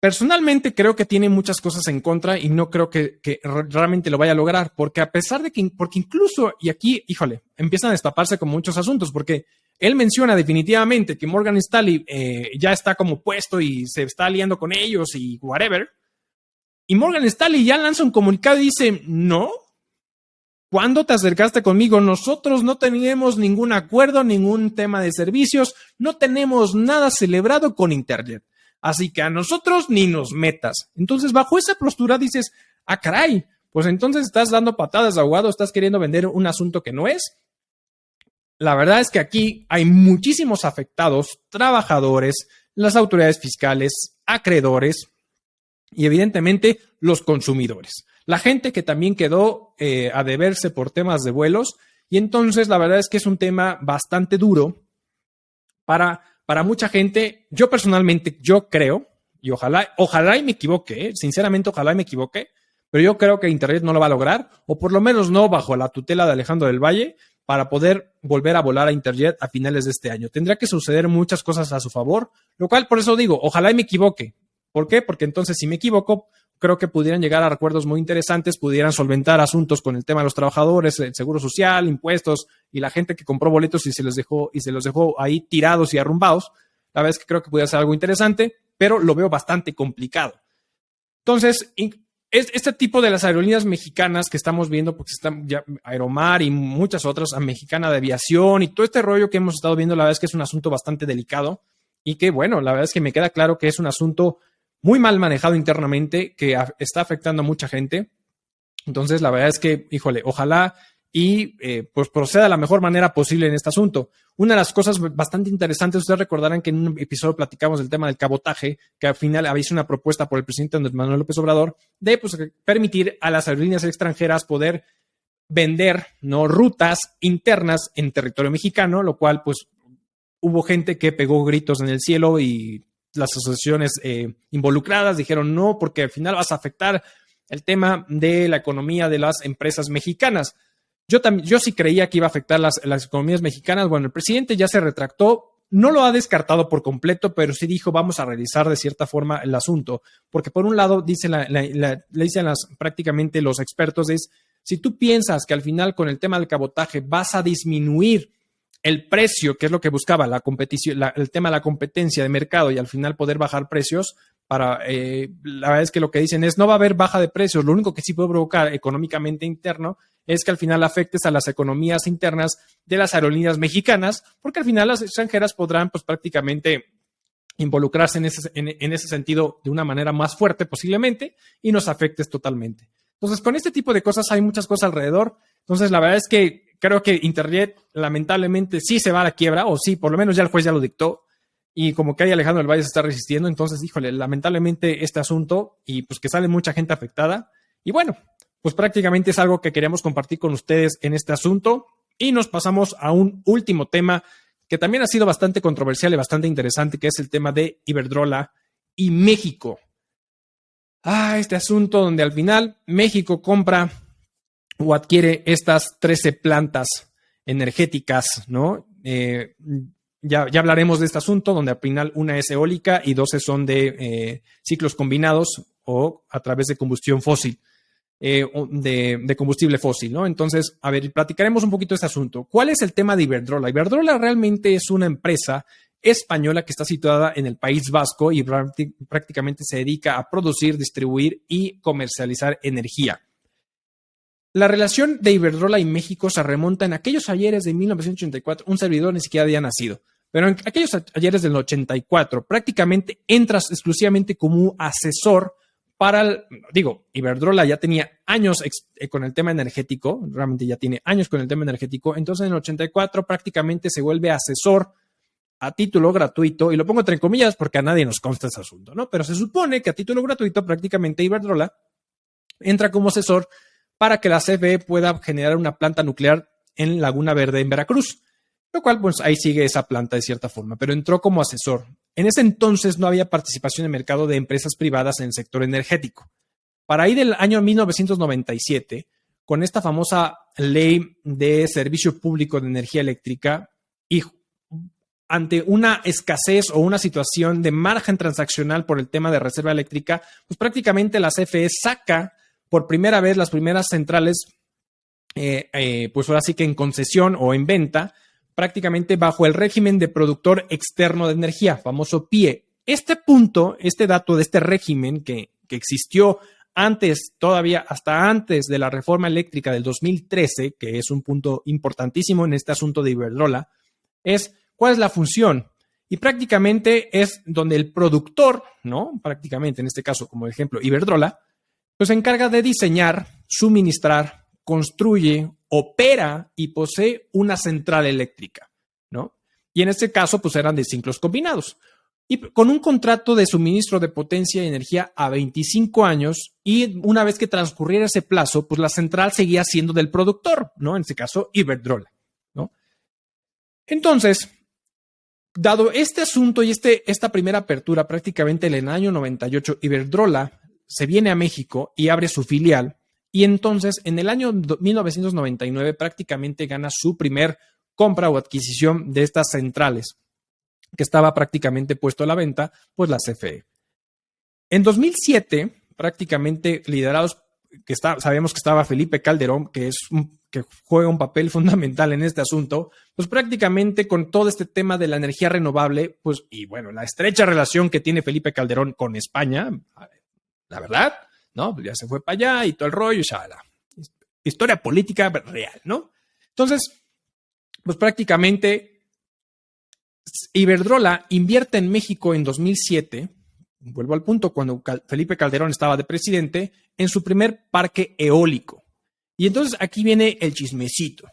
Personalmente creo que tiene muchas cosas en contra y no creo que realmente lo vaya a lograr, porque a pesar de que, porque incluso, y aquí, híjole, empiezan a destaparse con muchos asuntos, porque él menciona definitivamente que Morgan Stanley ya está como puesto y se está aliando con ellos y whatever, y Morgan Stanley ya lanza un comunicado y dice, no, ¿cuándo te acercaste conmigo? Nosotros no teníamos ningún acuerdo, ningún tema de servicios, no tenemos nada celebrado con Interjet. Así que a nosotros ni nos metas. Entonces, bajo esa postura dices, ah, caray, pues entonces estás dando patadas de ahogado, estás queriendo vender un asunto que no es. La verdad es que aquí hay muchísimos afectados, trabajadores, las autoridades fiscales, acreedores y evidentemente los consumidores. La gente que también quedó a deberse por temas de vuelos. Y entonces la verdad es que es un tema bastante duro para mucha gente. Yo personalmente, yo creo, y ojalá y me equivoque, sinceramente ojalá y me equivoque, pero yo creo que Interjet no lo va a lograr, o por lo menos no bajo la tutela de Alejandro del Valle, para poder volver a volar a Interjet a finales de este año. Tendría que suceder muchas cosas a su favor, lo cual por eso digo, ojalá y me equivoque. ¿Por qué? Porque entonces si me equivoco, creo que pudieran llegar a acuerdos muy interesantes, pudieran solventar asuntos con el tema de los trabajadores, el seguro social, impuestos y la gente que compró boletos y se los dejó ahí tirados y arrumbados. La verdad es que creo que pudiera ser algo interesante, pero lo veo bastante complicado. Entonces, este tipo de las aerolíneas mexicanas que estamos viendo, porque están ya Aeromar y muchas otras, a Mexicana de Aviación y todo este rollo que hemos estado viendo, la verdad es que es un asunto bastante delicado y que, bueno, la verdad es que me queda claro que es un asunto muy mal manejado internamente que está afectando a mucha gente. Entonces, la verdad es que, híjole, ojalá y pues proceda de la mejor manera posible en este asunto. Una de las cosas bastante interesantes, ustedes recordarán que en un episodio platicamos del tema del cabotaje, que al final había sido una propuesta por el presidente Andrés Manuel López Obrador de pues, permitir a las aerolíneas extranjeras poder vender, ¿no?, rutas internas en territorio mexicano, lo cual pues hubo gente que pegó gritos en el cielo y las asociaciones involucradas dijeron no, porque al final vas a afectar el tema de la economía de las empresas mexicanas. Yo sí creía que iba a afectar las economías mexicanas. Bueno, el presidente ya se retractó, no lo ha descartado por completo, pero sí dijo vamos a revisar de cierta forma el asunto, porque por un lado dicen le dicen prácticamente los expertos es si tú piensas que al final con el tema del cabotaje vas a disminuir el precio, que es lo que buscaba la competición, el tema de la competencia de mercado y al final poder bajar precios, la verdad es que lo que dicen es no va a haber baja de precios, lo único que sí puede provocar económicamente interno es que al final afectes a las economías internas de las aerolíneas mexicanas, porque al final las extranjeras podrán pues prácticamente involucrarse en ese sentido de una manera más fuerte posiblemente y nos afectes totalmente. Entonces, con este tipo de cosas hay muchas cosas alrededor. Entonces, la verdad es que creo que Interjet lamentablemente sí se va a la quiebra, o sí, por lo menos ya el juez ya lo dictó, y como que ahí Alejandro del Valle se está resistiendo, entonces, híjole, lamentablemente este asunto, y pues que sale mucha gente afectada, y bueno, pues prácticamente es algo que queríamos compartir con ustedes en este asunto, y nos pasamos a un último tema que también ha sido bastante controversial y bastante interesante, que es el tema de Iberdrola y México. Este asunto donde al final México compra o adquiere estas 13 plantas energéticas, ¿no? Ya hablaremos de este asunto, donde al final una es eólica y 12 son de ciclos combinados o a través de combustión fósil, de combustible fósil, ¿no? Entonces, a ver, platicaremos un poquito de este asunto. ¿Cuál es el tema de Iberdrola? Iberdrola realmente es una empresa española que está situada en el País Vasco y prácticamente se dedica a producir, distribuir y comercializar energía. La relación de Iberdrola y México se remonta en aquellos ayeres de 1984. Un servidor ni siquiera había nacido, pero en aquellos ayeres del 84 prácticamente entras exclusivamente como asesor para Iberdrola ya tenía años con el tema energético, realmente ya tiene años con el tema energético, entonces en el 84 prácticamente se vuelve asesor a título gratuito, y lo pongo entre comillas porque a nadie nos consta ese asunto, ¿no? Pero se supone que a título gratuito prácticamente Iberdrola entra como asesor para que la CFE pueda generar una planta nuclear en Laguna Verde, en Veracruz, lo cual pues ahí sigue esa planta de cierta forma, pero entró como asesor. En ese entonces no había participación en el mercado de empresas privadas en el sector energético. Para ahí del año 1997, con esta famosa ley de servicio público de energía eléctrica y ante una escasez o una situación de margen transaccional por el tema de reserva eléctrica, pues prácticamente la CFE saca por primera vez las primeras centrales, pues ahora sí que en concesión o en venta, prácticamente bajo el régimen de productor externo de energía, famoso PIE. Este dato de este régimen que existió antes, todavía hasta antes de la reforma eléctrica del 2013, que es un punto importantísimo en este asunto de Iberdrola, es cuál es la función. Y prácticamente es donde el productor, ¿no? Prácticamente en este caso, como ejemplo, Iberdrola, pues se encarga de diseñar, suministrar, construye, opera y posee una central eléctrica, ¿no? Y en este caso, pues eran de ciclos combinados. Y con un contrato de suministro de potencia y energía a 25 años, y una vez que transcurriera ese plazo, pues la central seguía siendo del productor, ¿no? En este caso, Iberdrola, ¿no? Entonces, dado este asunto y esta primera apertura, prácticamente en el año 98, Iberdrola se viene a México y abre su filial. Y entonces, en el año 1999, prácticamente gana su primer compra o adquisición de estas centrales, que estaba prácticamente puesto a la venta, pues la CFE. En 2007, prácticamente liderados, sabemos que estaba Felipe Calderón, que juega un papel fundamental en este asunto, pues prácticamente con todo este tema de la energía renovable, pues, y bueno, la estrecha relación que tiene Felipe Calderón con España, la verdad, ¿no? Pues ya se fue para allá y todo el rollo, la historia política real, ¿no? Entonces, pues prácticamente Iberdrola invierte en México en 2007, vuelvo al punto, cuando Felipe Calderón estaba de presidente, en su primer parque eólico. Y entonces aquí viene el chismecito.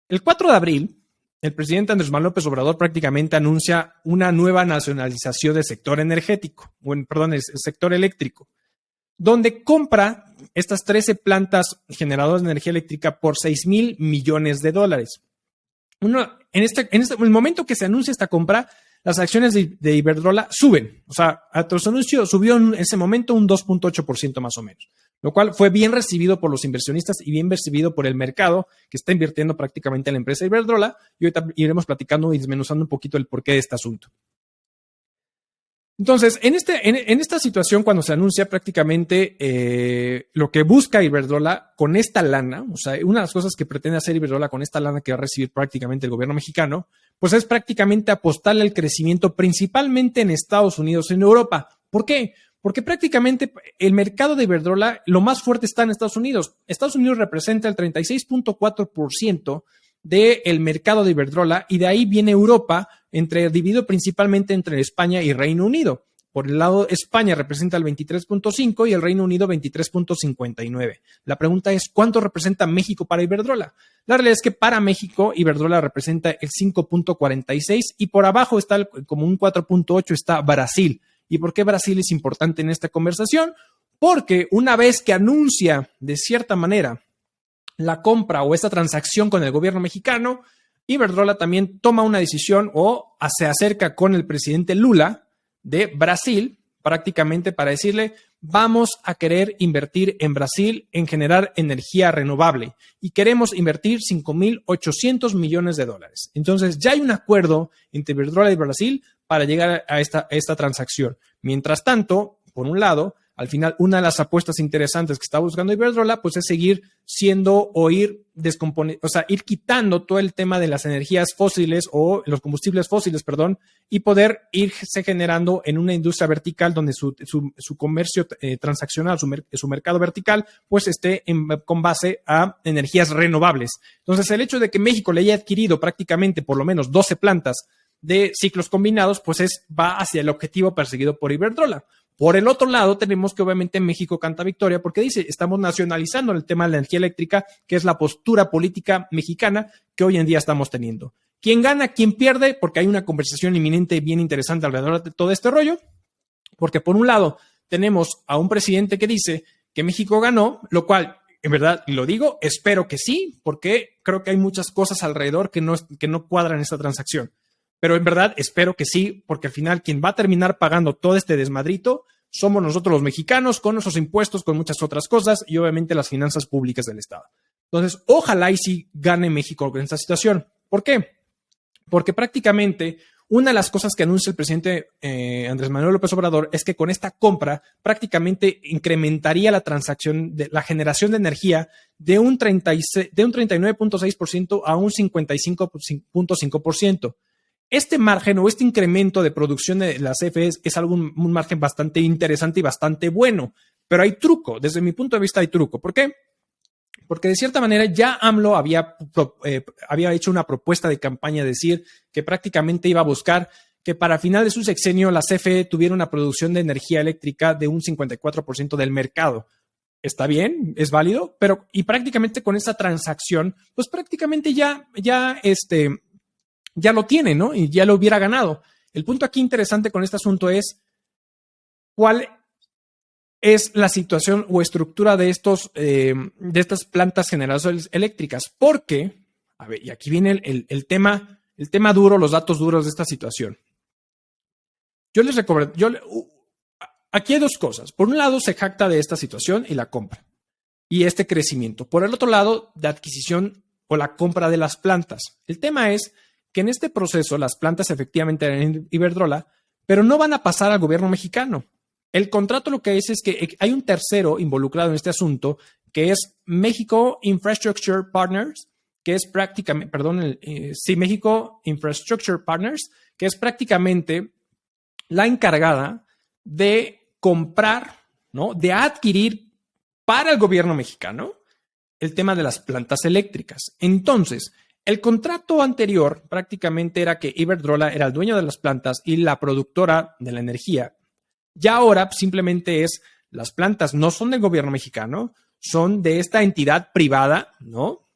El 4 de abril, el presidente Andrés Manuel López Obrador prácticamente anuncia una nueva nacionalización del sector energético, el sector eléctrico, donde compra estas 13 plantas generadoras de energía eléctrica por $6,000 millones. En el momento que se anuncia esta compra, las acciones de Iberdrola suben. O sea, tras anuncio subió en ese momento un 2.8% más o menos, lo cual fue bien recibido por los inversionistas y bien recibido por el mercado que está invirtiendo prácticamente en la empresa Iberdrola. Y ahorita iremos platicando y desmenuzando un poquito el porqué de este asunto. Entonces, en esta situación, cuando se anuncia prácticamente lo que busca Iberdrola con esta lana, o sea, una de las cosas que pretende hacer Iberdrola con esta lana que va a recibir prácticamente el gobierno mexicano, pues es prácticamente apostarle al crecimiento principalmente en Estados Unidos y en Europa. ¿Por qué? Porque prácticamente el mercado de Iberdrola, lo más fuerte está en Estados Unidos. Estados Unidos representa el 36.4% del mercado de Iberdrola y de ahí viene Europa, dividido principalmente entre España y Reino Unido. Por el lado, España representa el 23.5 y el Reino Unido 23.59. La pregunta es, ¿cuánto representa México para Iberdrola? La realidad es que para México, Iberdrola representa el 5.46 y por abajo está como un 4.8 está Brasil. ¿Y por qué Brasil es importante en esta conversación? Porque una vez que anuncia de cierta manera la compra o esta transacción con el gobierno mexicano, Iberdrola también toma una decisión o se acerca con el presidente Lula de Brasil prácticamente para decirle, vamos a querer invertir en Brasil en generar energía renovable y queremos invertir $5,800 millones. Entonces ya hay un acuerdo entre Iberdrola y Brasil para llegar a esta transacción. Mientras tanto, por un lado, al final, una de las apuestas interesantes que está buscando Iberdrola, pues es seguir siendo o ir quitando todo el tema de las energías fósiles o los combustibles fósiles, y poder irse generando en una industria vertical donde su comercio transaccional, su mercado vertical, pues esté con base a energías renovables. Entonces, el hecho de que México le haya adquirido prácticamente por lo menos 12 plantas de ciclos combinados, pues va hacia el objetivo perseguido por Iberdrola. Por el otro lado, tenemos que obviamente México canta victoria porque dice, estamos nacionalizando el tema de la energía eléctrica, que es la postura política mexicana que hoy en día estamos teniendo. ¿Quién gana? ¿Quién pierde? Porque hay una conversación inminente y bien interesante alrededor de todo este rollo. Porque por un lado, tenemos a un presidente que dice que México ganó, lo cual, en verdad, lo digo, espero que sí, porque creo que hay muchas cosas alrededor que no cuadran esta transacción. Pero en verdad espero que sí, porque al final quien va a terminar pagando todo este desmadrito somos nosotros los mexicanos, con nuestros impuestos, con muchas otras cosas y obviamente las finanzas públicas del Estado. Entonces, ojalá y sí gane México en esta situación. ¿Por qué? Porque prácticamente una de las cosas que anuncia el presidente Andrés Manuel López Obrador es que con esta compra prácticamente incrementaría la transacción de la generación de energía de un 39.6% a un 55.5%. Este margen o este incremento de producción de las CFE es un margen bastante interesante y bastante bueno, pero hay truco. Desde mi punto de vista hay truco. ¿Por qué? Porque de cierta manera ya AMLO había hecho una propuesta de campaña, decir que prácticamente iba a buscar que para final de su sexenio la CFE tuviera una producción de energía eléctrica de un 54% del mercado. Está bien, es válido, y prácticamente con esa transacción, pues prácticamente ya lo tiene, ¿no? Y ya lo hubiera ganado. El punto aquí interesante con este asunto es cuál es la situación o estructura de estas plantas generadoras eléctricas. Porque, a ver, y aquí viene el tema duro, los datos duros de esta situación. Yo les recuerdo, aquí hay dos cosas. Por un lado, se jacta de esta situación y la compra y este crecimiento. Por el otro lado, de adquisición o la compra de las plantas. El tema es que en este proceso las plantas efectivamente eran Iberdrola, pero no van a pasar al gobierno mexicano. El contrato lo que es que hay un tercero involucrado en este asunto, que es México Infrastructure Partners, que es prácticamente, México Infrastructure Partners, que es prácticamente la encargada de comprar, ¿no? De adquirir para el gobierno mexicano el tema de las plantas eléctricas. Entonces, el contrato anterior prácticamente era que Iberdrola era el dueño de las plantas y la productora de la energía. Ya ahora simplemente las plantas no son del gobierno mexicano, son de esta entidad privada, ¿no?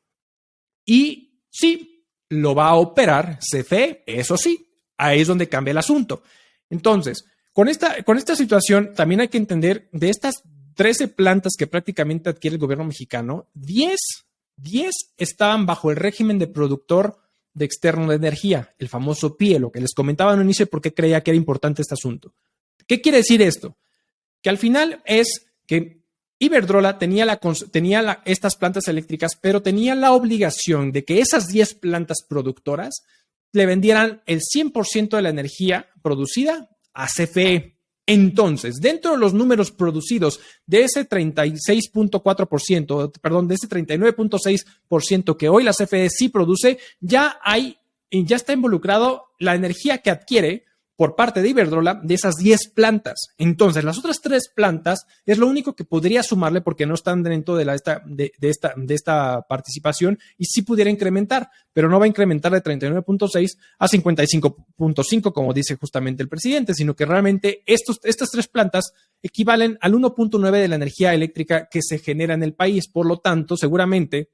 Y sí, lo va a operar CFE, eso sí, ahí es donde cambia el asunto. Entonces, con esta situación también hay que entender de estas 13 plantas que prácticamente adquiere el gobierno mexicano, 10 estaban bajo el régimen de productor de externo de energía, el famoso PIE, lo que les comentaba en un inicio porque creía que era importante este asunto. ¿Qué quiere decir esto? Que al final es que Iberdrola tenía estas plantas eléctricas, pero tenía la obligación de que esas 10 plantas productoras le vendieran el 100% de la energía producida a CFE. Entonces, dentro de los números producidos de ese 36.4%, perdón, de ese 39.6% que hoy la CFE sí produce, ya está involucrado la energía que adquiere por parte de Iberdrola de esas 10 plantas. Entonces, las otras 3 plantas es lo único que podría sumarle porque no están dentro de esta participación y sí pudiera incrementar, pero no va a incrementar de 39.6 a 55.5, como dice justamente el presidente, sino que realmente estas 3 plantas equivalen al 1.9 de la energía eléctrica que se genera en el país. Por lo tanto, seguramente,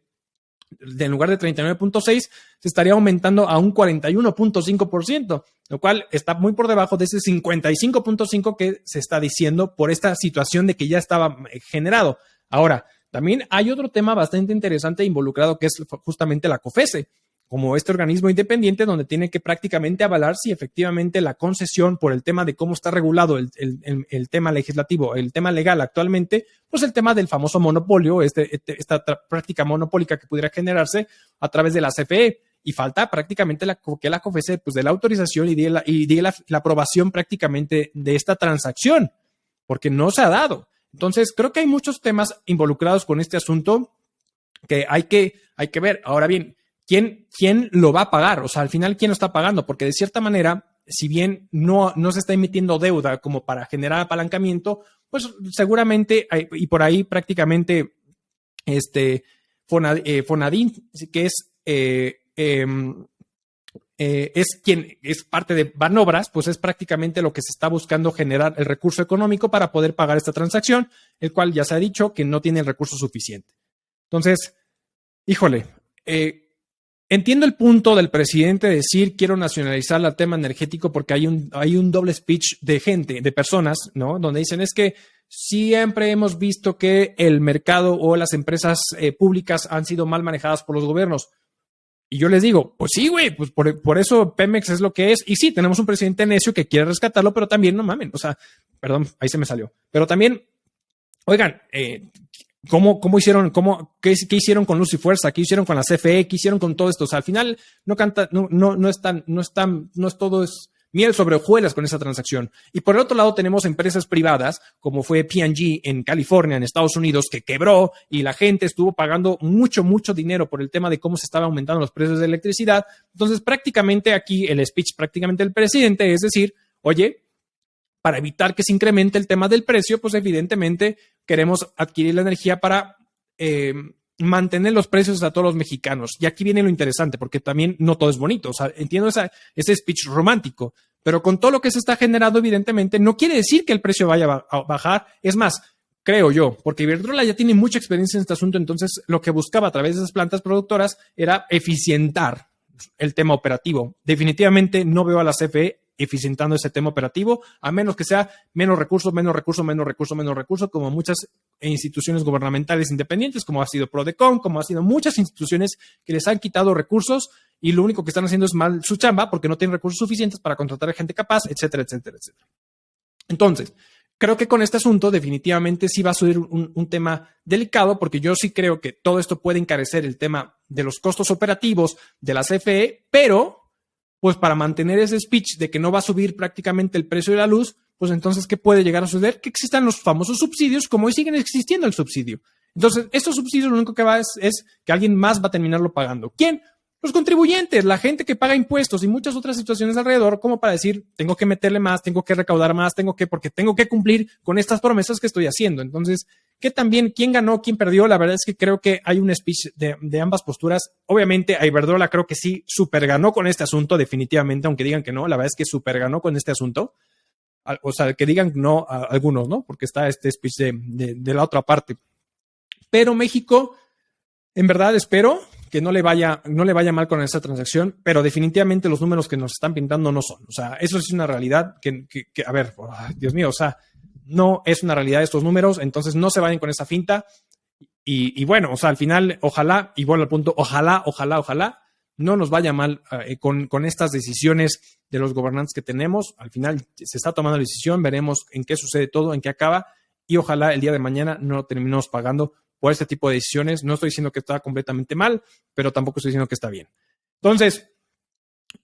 en lugar de 39.6, se estaría aumentando a un 41.5%, lo cual está muy por debajo de ese 55.5% que se está diciendo por esta situación de que ya estaba generado. Ahora, también hay otro tema bastante interesante involucrado que es justamente la COFECE, como este organismo independiente donde tiene que prácticamente avalar si efectivamente la concesión por el tema de cómo está regulado el tema legislativo, el tema legal actualmente, pues el tema del famoso monopolio, esta práctica monopólica que pudiera generarse a través de la CFE. Y falta prácticamente que la COFECE pues dé la autorización y dé la aprobación prácticamente de esta transacción, porque no se ha dado. Entonces, creo que hay muchos temas involucrados con este asunto que hay que ver. Ahora bien, ¿quién lo va a pagar? O sea, al final, ¿quién lo está pagando? Porque de cierta manera, si bien no se está emitiendo deuda como para generar apalancamiento, pues seguramente, y por ahí prácticamente Fonadín, que es quien es parte de Banobras, pues es prácticamente lo que se está buscando generar el recurso económico para poder pagar esta transacción, el cual ya se ha dicho que no tiene el recurso suficiente. Entonces, híjole, entiendo el punto del presidente de decir quiero nacionalizar el tema energético porque hay un doble speech de gente, de personas, ¿no? Donde dicen es que siempre hemos visto que el mercado o las empresas públicas han sido mal manejadas por los gobiernos. Y yo les digo, pues sí, güey, pues por eso Pemex es lo que es. Y sí, tenemos un presidente necio que quiere rescatarlo, pero también no mamen. O sea, perdón, ahí se me salió. Pero también, oigan, ¿cómo hicieron? ¿Qué hicieron con Luz y Fuerza? ¿Qué hicieron con la CFE? ¿Qué hicieron con todo esto? O sea, al final no es todo es miel sobre hojuelas con esa transacción. Y por el otro lado tenemos empresas privadas, como fue P&G en California, en Estados Unidos, que quebró y la gente estuvo pagando mucho dinero por el tema de cómo se estaban aumentando los precios de electricidad. Entonces, prácticamente aquí el speech prácticamente del presidente es decir, oye, para evitar que se incremente el tema del precio, pues evidentemente queremos adquirir la energía para mantener los precios a todos los mexicanos. Y aquí viene lo interesante, porque también no todo es bonito. O sea, entiendo ese speech romántico, pero con todo lo que se está generando, evidentemente, no quiere decir que el precio vaya a bajar. Es más, creo yo, porque Iberdrola ya tiene mucha experiencia en este asunto, entonces lo que buscaba a través de esas plantas productoras era eficientar el tema operativo. Definitivamente no veo a la CFE eficientando ese tema operativo, a menos que sea menos recursos, como muchas instituciones gubernamentales independientes, como ha sido Prodecon, como ha sido muchas instituciones que les han quitado recursos y lo único que están haciendo es mal su chamba porque no tienen recursos suficientes para contratar a gente capaz, etcétera, etcétera, etcétera. Entonces, creo que con este asunto definitivamente sí va a subir un tema delicado, porque yo sí creo que todo esto puede encarecer el tema de los costos operativos de la CFE, pero pues para mantener ese speech de que no va a subir prácticamente el precio de la luz, pues entonces, ¿qué puede llegar a suceder? Que existan los famosos subsidios, como hoy siguen existiendo el subsidio. Entonces, estos subsidios lo único que va es que alguien más va a terminarlo pagando. ¿Quién? Los contribuyentes, la gente que paga impuestos y muchas otras situaciones alrededor, como para decir, tengo que meterle más, tengo que recaudar más, porque tengo que cumplir con estas promesas que estoy haciendo. Entonces, ¿qué también? ¿Quién ganó? ¿Quién perdió? La verdad es que creo que hay un speech de ambas posturas. Obviamente, a Iberdrola creo que sí super ganó con este asunto, definitivamente, aunque digan que no. La verdad es que super ganó con este asunto. O sea, que digan no a algunos, ¿no? Porque está este speech de la otra parte. Pero México, en verdad, espero que no le vaya mal con esta transacción, pero definitivamente los números que nos están pintando no son. O sea, eso es una realidad que a ver, Dios mío, o sea, no es una realidad estos números, entonces no se vayan con esa finta. Y bueno, o sea, al final, ojalá, y bueno, al punto, ojalá, no nos vaya mal con estas decisiones de los gobernantes que tenemos. Al final se está tomando la decisión, veremos en qué sucede todo, en qué acaba, y ojalá el día de mañana no lo terminemos pagando por este tipo de decisiones. No estoy diciendo que está completamente mal, pero tampoco estoy diciendo que está bien.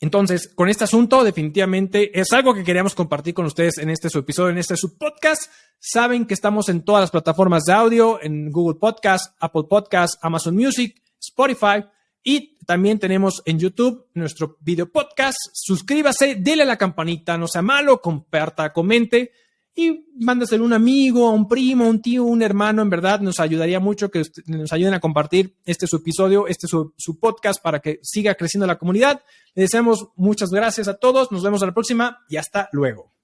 Entonces, con este asunto, definitivamente es algo que queríamos compartir con ustedes en este su episodio, en este su podcast. Saben que estamos en todas las plataformas de audio, en Google Podcast, Apple Podcast, Amazon Music, Spotify, y también tenemos en YouTube nuestro video podcast. Suscríbase, dele a la campanita, no sea malo, comparta, comente y mándaselo a un amigo, a un primo, a un tío, a un hermano. En verdad nos ayudaría mucho que nos ayuden a compartir su episodio, su podcast, para que siga creciendo la comunidad. Les deseamos muchas gracias a todos. Nos vemos a la próxima y hasta luego.